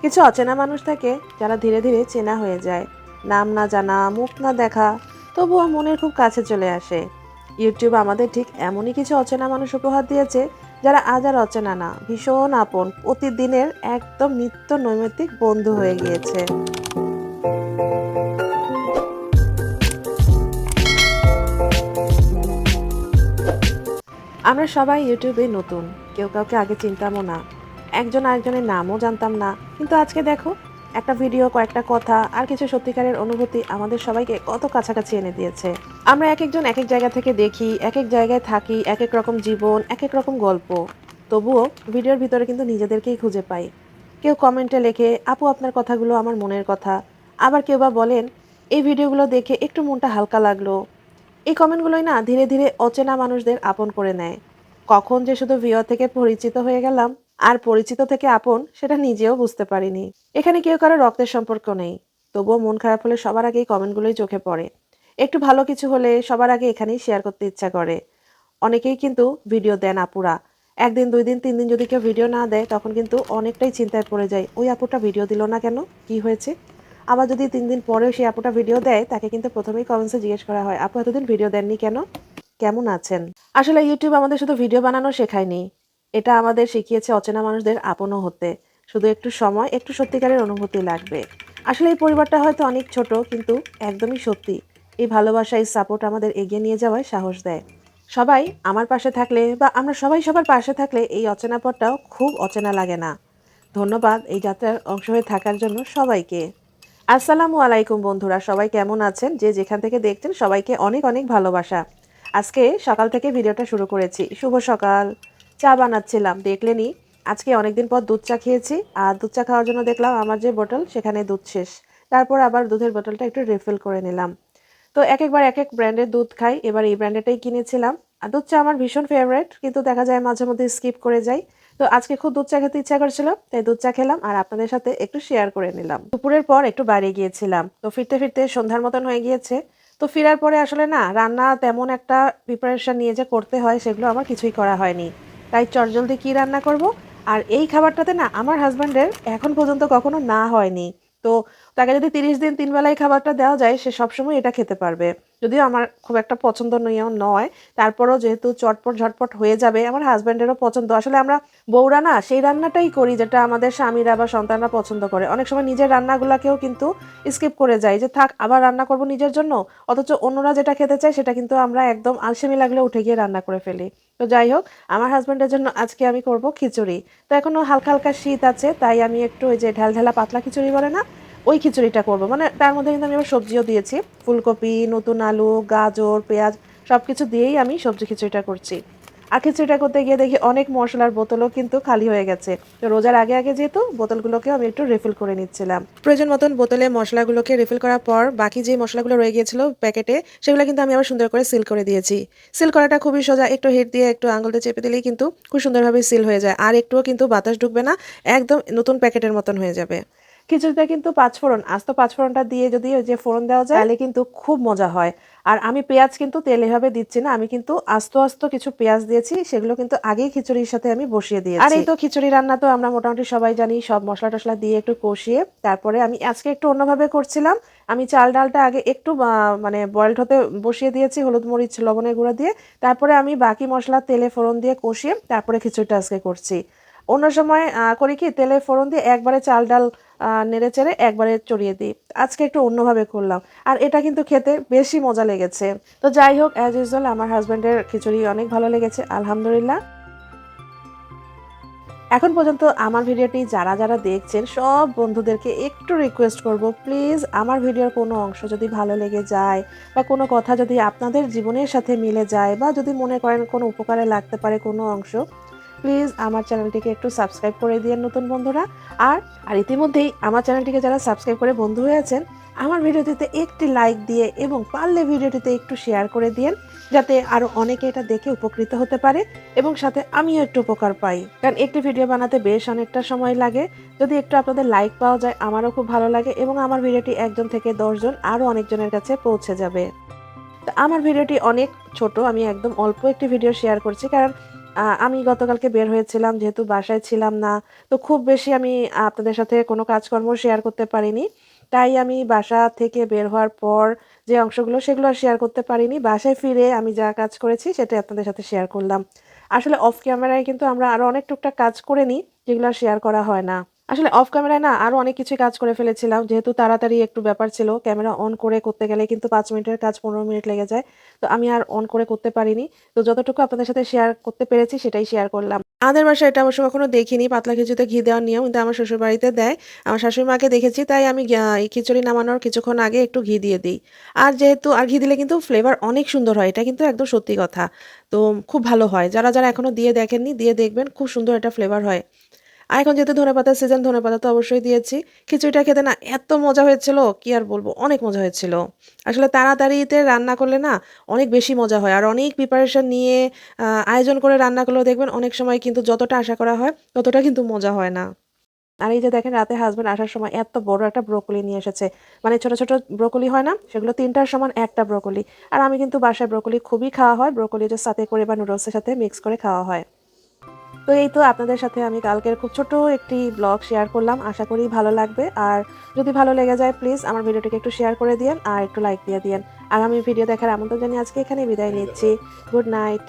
কিছু অচেনা মানুষ থাকে যারা ধীরে ধীরে চেনা হয়ে যায়। নাম না জানা, মুখ না দেখা, তবুও মনের খুব কাছে চলে আসে। ইউটিউব আমাদের ঠিক এমনই কিছু অচেনা মানুষ উপহার দিয়েছে, যারা আজ আর অচেনা না, ভীষণ আপন, প্রতিদিনের একদম নিত্য নৈমিত্তিক বন্ধু হয়ে গিয়েছে। আমরা সবাই ইউটিউবে নতুন, কেউ কাউকে আগে চিনতামও না, একজন আরেকজনের নামও জানতাম না, কিন্তু আজকে দেখো, একটা ভিডিও, কয়েকটা কথা আর কিছু সত্যিকারের অনুভূতি আমাদের সবাইকে কত কাছাকাছি এনে দিয়েছে। আমরা এক একজন এক এক জায়গা থেকে দেখি, এক এক জায়গায় থাকি, এক এক রকম জীবন, এক এক রকম গল্প, তবুও ভিডিওর ভিতরে কিন্তু নিজেদেরকেই খুঁজে পাই। কেউ কমেন্টে লেখে, আপু আপনার কথাগুলো আমার মনের কথা। আবার কেউ বা বলেন, এই ভিডিওগুলো দেখে একটু মনটা হালকা লাগলো। এই কমেন্টগুলোই না ধীরে ধীরে অচেনা মানুষদের আপন করে নেয়। কখন যে শুধু ভিডিও থেকে পরিচিত হয়ে গেলাম আর পরিচিত থেকে আপন, সেটা নিজেও বুঝতে পারিনি। এখানে কেউ কারো রক্তের সম্পর্ক নেই, তবুও মন খারাপ হলে সবার আগে এই কমেন্টগুলোই চোখে পড়ে। একটু ভালো কিছু হলে সবার আগে এখানেই শেয়ার করতে ইচ্ছা করে। অনেকেই কিন্তু ভিডিও দেন আপুরা, একদিন, 2 দিন, 3 দিন যদি কেউ ভিডিও না দেয় তখন কিন্তু অনেকটাই চিন্তায় পড়ে যায়, ওই আপুটা ভিডিও দিল না কেন, কি হয়েছে। আবার যদি 3 দিন পরেও সেই আপুটা ভিডিও দেয়, তাকে কিন্তু প্রথমেই কমেন্টসে জিজ্ঞেস করা হয়, আপু এতদিন ভিডিও দেননি কেন, কেমন আছেন। আসলে ইউটিউব আমাদের শুধু ভিডিও বানানো শেখায়নি, এটা আমাদের শিখিয়েছে অচেনা মানুষদের আপনও হতে। শুধু একটু সময়, একটু সত্যিকারের অনুভূতি লাগবে। আসলে এই পরিবারটা হয়তো অনেক ছোট, কিন্তু একদমই সত্যি। এই ভালোবাসা, এই সাপোর্ট আমাদের এগিয়ে নিয়ে যাওয়ায় সাহস দেয়। সবাই আমার পাশে থাকলে বা আমরা সবাই সবার পাশে থাকলে এই অচেনা পথটাও খুব অচেনা লাগে না। ধন্যবাদ এই যাত্রার অংশ হয়ে থাকার জন্য সবাইকে। আসসালামু আলাইকুম বন্ধুরা, সবাই কেমন আছেন? যে যেখান থেকে দেখছেন সবাইকে অনেক অনেক ভালোবাসা। আজকে সকাল থেকে ভিডিওটা শুরু করেছি। শুভ সকাল। চা বানাচ্ছিলাম, দেখলেনই। আজকে অনেকদিন পর দুধ চা খেয়েছি, আর দুধ চা খাওয়ার জন্য দেখলাম আমার যে বোতল সেখানে দুধ শেষ। তারপর আবার দুধের বোতলটা একটু রিফিল করে নিলাম। তো একেকবার এক এক ব্র্যান্ডের দুধ খাই, এবার এই ব্র্যান্ডেরটাই কিনেছিলাম। আর দুধ চা আমার ভীষণ ফেভারিট, কিন্তু দেখা যায় মাঝে মধ্যে স্কিপ করে যাই। তো আজকে খুব দুধ চা খেতে ইচ্ছা করছিল, তাই দুধ চা খেলাম আর আপনাদের সাথে একটু শেয়ার করে নিলাম। দুপুরের পর একটু বাইরে গিয়েছিলাম, তো ফিরতে ফিরতে সন্ধ্যার মতন হয়ে গিয়েছে। তো ফেরার পরে আসলে না রান্না তেমন একটা প্রিপারেশন নিয়ে যে করতে হয়, সেগুলো আমার কিছুই করা হয়নি। তাই চটজলদি কি রান্না করব। আর এই খাবারটাতে না আমার হাজব্যান্ডের এখন পর্যন্ত কখনো না হয়নি। তো তাকে যদি 30 দিন 3 বেলায় খাবারটা দেওয়া যায়, সে সবসময় এটা খেতে পারবে। যদিও আমার খুব একটা পছন্দ নয়, তারপরও যেহেতু চটপট ঝটপট হয়ে যাবে, আমার হাজব্যান্ডেরও পছন্দ। আসলে আমরা বউরা না সেই রান্নাটাই করি যেটা আমাদের স্বামীরা বা সন্তানরা পছন্দ করে। অনেক সময় নিজের রান্নাগুলাকেও কিন্তু স্কিপ করে যাই, যে থাক আবার রান্না করব নিজের জন্য, অথচ অন্যরা যেটা খেতে চায় সেটা কিন্তু আমরা একদম আলসেমি লাগলে উঠে গিয়ে রান্না করে ফেলি। তো যাই হোক, আমার হাজব্যান্ডের জন্য আজকে আমি করব খিচুড়ি। তো এখনো হালকা হালকা শীত আছে, তাই আমি একটু ওই যে ঢালঢালা পাতলা খিচুড়ি বলে না, ওই খিচুড়িটা করব। মানে তার মধ্যে কিন্তু আমি আবার সবজিও দিয়েছি, ফুলকপি, নতুন আলু, গাজর, পেঁয়াজ সবকিছু দিয়েই আমি সবজি খিচুড়িটা করছি। আর খিচুড়িটা করতে গিয়ে দেখি অনেক মশলার বোতলও কিন্তু খালি হয়ে গেছে। তো রোজার আগে আগে যেহেতু বোতলগুলোকেও আমি একটু রিফিল করে নিচ্ছিলাম। প্রয়োজন মতন বোতলে মশলাগুলোকে রিফিল করার পর বাকি যে মশলাগুলো রয়ে গিয়েছিল প্যাকেটে, সেগুলো কিন্তু আমি আবার সুন্দর করে সিল করে দিয়েছি। সিল করাটা খুবই সোজা, একটু হিট দিয়ে একটু আঙুল দিয়ে চেপে দিলেই কিন্তু খুব সুন্দরভাবে সিল হয়ে যায়, আর একটুও কিন্তু বাতাস ঢুকবে না, একদম নতুন প্যাকেটের মতন হয়ে যাবে। খিচুড়িতে কিন্তু পাঁচফোড়ন, আস্ত পাঁচফোড়নটা দিয়ে যদি ওই যে ফোড়ন দেওয়া যায়, তাহলে কিন্তু খুব মজা হয়। আর আমি পেঁয়াজ কিন্তু তেল এভাবে দিচ্ছি না, আমি কিন্তু আস্ত আস্ত কিছু পেঁয়াজ দিয়েছি, সেগুলো কিন্তু আগেই খিচুড়ির সাথে আমি বসিয়ে দিয়েছি। আর এই তো খিচুড়ি রান্না তো আমরা মোটামুটি সবাই জানি, সব মশলা টশলা দিয়ে একটু কষিয়ে তারপরে আমি আজকে একটু অন্যভাবে করছিলাম। আমি চাল ডালটা আগে একটু মানে বয়েলড হতে বসিয়ে দিয়েছি, হলুদ মরিচ লবণের গুঁড়া দিয়ে। তারপরে আমি বাকি মশলা তেলে ফোড়ন দিয়ে কষিয়ে তারপরে খিচুড়িটা আজকে করছি। অন্য সময় করি কি, তেলে ফোড়ন দিয়ে একবারে চাল ডাল নেড়ে চেড়ে একবারে চড়িয়ে দিই। আজকে একটু অন্যভাবে করলাম, আর এটা কিন্তু খেতে বেশি মজা লেগেছে। তো যাই হোক, অ্যাজ ইউজুয়াল আমার হাজব্যান্ডের খিচুড়ি অনেক ভালো লেগেছে, আলহামদুলিল্লাহ। এখন পর্যন্ত আমার ভিডিওটি যারা যারা দেখছেন সব বন্ধুদেরকে একটু রিকোয়েস্ট করব, প্লিজ আমার ভিডিওর কোনো অংশ যদি ভালো লেগে যায় বা কোনো কথা যদি আপনাদের জীবনের সাথে মিলে যায় বা যদি মনে করেন কোনো উপকারে লাগতে পারে কোনো অংশ, প্লিজ আমার চ্যানেলটিকে একটু সাবস্ক্রাইব করে দিন নতুন বন্ধুরা। আর আর ইতিমধ্যেই আমার চ্যানেলটিকে যারা সাবস্ক্রাইব করে বন্ধু হয়েছেন, আমার ভিডিওটিতে একটি লাইক দিয়ে এবং পারলে ভিডিওটিতে একটু শেয়ার করে দিন, যাতে আরও অনেকে এটা দেখে উপকৃত হতে পারে এবং সাথে আমিও একটু উপকার পাই। কারণ একটি ভিডিও বানাতে বেশ অনেকটা সময় লাগে, যদি একটু আপনাদের লাইক পাওয়া যায় আমারও খুব ভালো লাগে এবং আমার ভিডিওটি 1 জন থেকে 10 জন আরও অনেকজনের কাছে পৌঁছে যাবে। তো আমার ভিডিওটি অনেক ছোট, আমি একদম অল্প একটি ভিডিও শেয়ার করছি, কারণ আমি গতকালকে বের হয়েছিলাম যেহেতু বাসায় ছিলাম না। তো খুব বেশি আমি আপনাদের সাথে কোনো কাজকর্ম শেয়ার করতে পারিনি। তাই আমি বাসা থেকে বের হওয়ার পর যে অংশগুলো সেগুলো আর শেয়ার করতে পারিনি। বাসায় ফিরে আমি যা কাজ করেছি সেটাই আপনাদের সাথে শেয়ার করলাম। আসলে অফ ক্যামেরায় কিন্তু আমরা আরো অনেক টুকটাক কাজ করে নিই যেগুলো আর শেয়ার করা হয় না। আসলে অফ ক্যামেরায় না আরো অনেক কিছুই কাজ করে ফেলেছিলাম। যেহেতু তাড়াতাড়ি একটু ব্যাপার ছিল, ক্যামেরা অন করে করতে গেলে কিন্তু ৫ মিনিটের কাজ ১৫ মিনিট লেগে যায়। তো আমি আর অন করে করতে পারিনি। তো যতটুকু আপনাদের সাথে শেয়ার করতে পেরেছি সেটাই শেয়ার করলাম। আমাদের বাসায় এটা অবশ্য কখনো দেখিনি পাতলা খিচুড়িতে ঘি দেওয়ার নিয়ম, কিন্তু আমার শ্বশুরবাড়িতে দেয়। আমার শাশুড়ি মাকে দেখেছি তাই আমি এই খিচুড়ি নামানোর কিছুক্ষণ আগে একটু ঘি দিয়ে দিই। আর যেহেতু ঘি দিলে কিন্তু ফ্লেভার অনেক সুন্দর হয়। এটা কিন্তু একদম সত্যি কথা। তো খুব ভালো হয়। যারা এখনো দিয়ে দেখেননি দিয়ে দেখবেন, খুব সুন্দর একটা ফ্লেভার হয়। আর এখন যেহেতু ধনেপাতার সিজন, ধনেপাতা তো অবশ্যই দিয়েছি। খিচুড়িটা খেতে না এত মজা হয়েছিল, কি আর বলব, অনেক মজা হয়েছিল। আসলে তাড়াতাড়িতে রান্না করলে না অনেক বেশি মজা হয়। আর অনেক প্রিপারেশন নিয়ে আয়োজন করে রান্না করলেও দেখবেন অনেক সময় কিন্তু যতটা আশা করা হয় ততটা কিন্তু মজা হয় না। আর এই যে দেখেন রাতে হাসব্যান্ড আসার সময় এত বড় একটা ব্রোকলি নিয়ে এসেছে। মানে ছোট ব্রোকলি হয় না? সেগুলো ৩ টার সমান ১ টা ব্রোকলি। আর আমি কিন্তু বাসায় ব্রোকলি খুবই খাওয়া হয়। ব্রোকলি যে সাতে করে বা নুডলসের সাথে মিক্স করে খাওয়া হয়। তো এই তো আপনাদের সাথে আমি কালকের খুব ছোট একটি ব্লগ শেয়ার করলাম। আশা করি ভালো লাগবে। আর যদি ভালো লেগে যায় প্লিজ আমার ভিডিওটিকে একটু শেয়ার করে দিয়েন আর একটু লাইক দিয়ে দিয়েন। আগামী ভিডিও দেখার আমন্ত্রণ জানিয়ে আজকে এখানেই বিদায় নিচ্ছি। Good night.